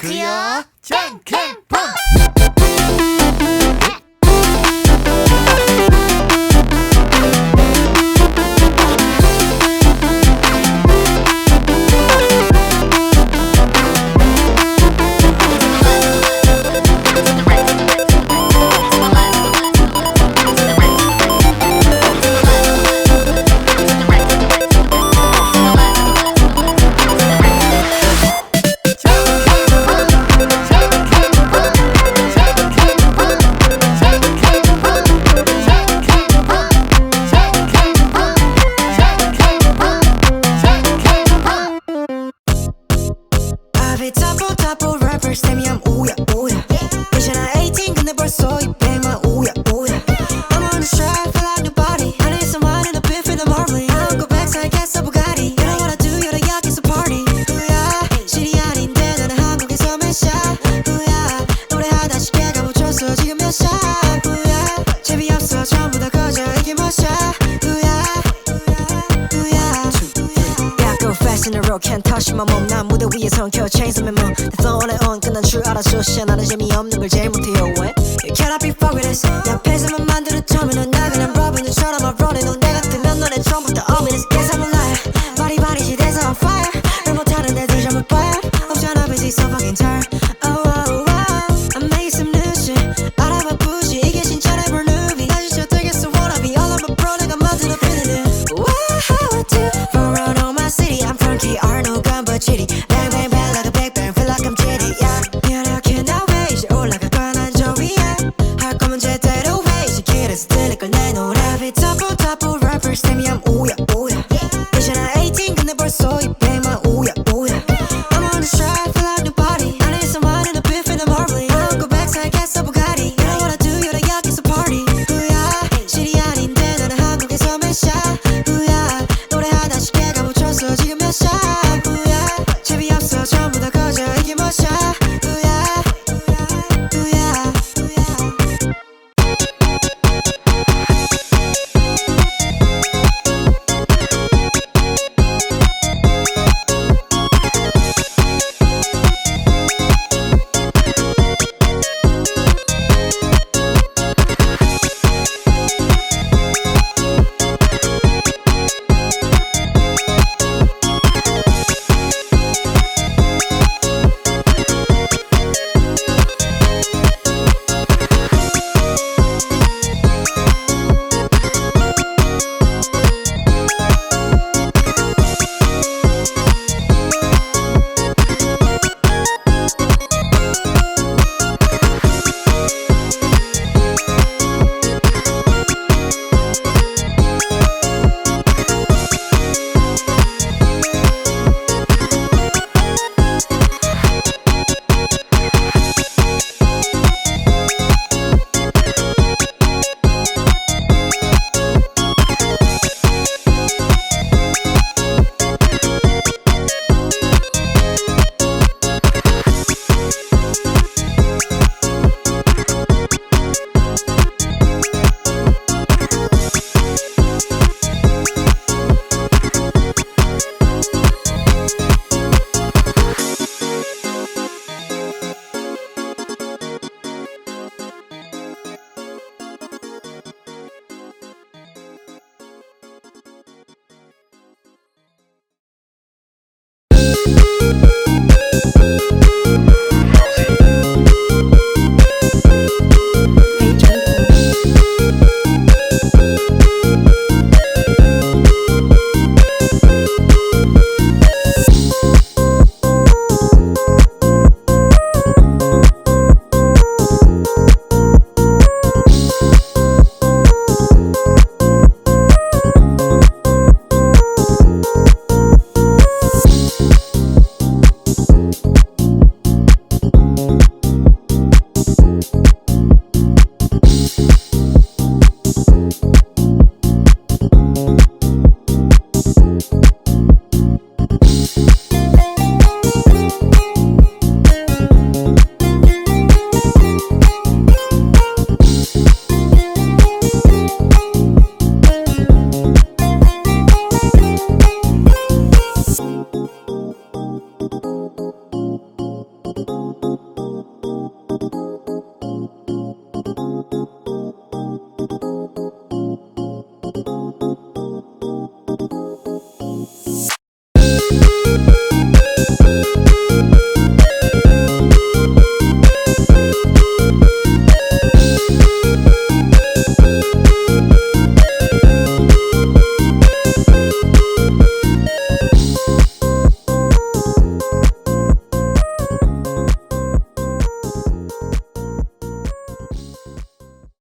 마이크야 정캔폰. Double rappers 쌤이 I'm 오야 이제 나 18 근데 벌써 200만 오야 I'm on the track feel like nobody I need someone in a bit for the marbling I don't go back so I guess a Bugatti You know what I do you're the yakis a party 후야 실이 아닌데 나는 한국에서 몇 샷 후야 노래하다 쉽게 가묻혔어 지금 몇 샷 후야 재미없어 전부 다 꺼져 이게 몇 샷 후야 Yeah go fast in the road can't touch my mom 난 무대 위에 성켜 chains on my mom It's on and on 끝난 줄 알아서 시야 나는 재미없는 걸 제일 못해요 왜? You cannot be fucked with this 내 앞에서만 만들어 처음에는 나 그냥 러브인처럼 I'm running 넌 내가 뜨면 너네 처음부터 ominous Guess I'm a liar 바리바리 시대에서 on fire 말 못하는 애들 전부 fire 없잖아 busy so fucking tired Oh oh oh I'm making some new shit 알아봐 부시 이게 진짜 never movie 나 진짜 되겠어 wanna be all of my bro 내가 만들어 feeling it Wow how I do Run around on my city I'm from KR no gun but chitty Bang bang bang like a big bang feel like I'm jitty yeah I cannot wait 이제 올라갈 거야 난 저 위에 할 거면 제대로 해 이제 길에서 들릴 걸 내 노래 Double rappers 쌤이 I'm 오야 이제 나 18 근데 벌써 200만 오야 I'm on the track feel like nobody I need someone in a bit for the marbling I don't go back so I guess a Bugatti You know what I do you're the yakis a party 후야 실이 아닌데 나는 한국에서 몇 샷 후야 노래하다 쉽게 가묻혔어 지금 몇 샷 후야 재미없어 전부 다 꺼져 이게 몇 샷 후야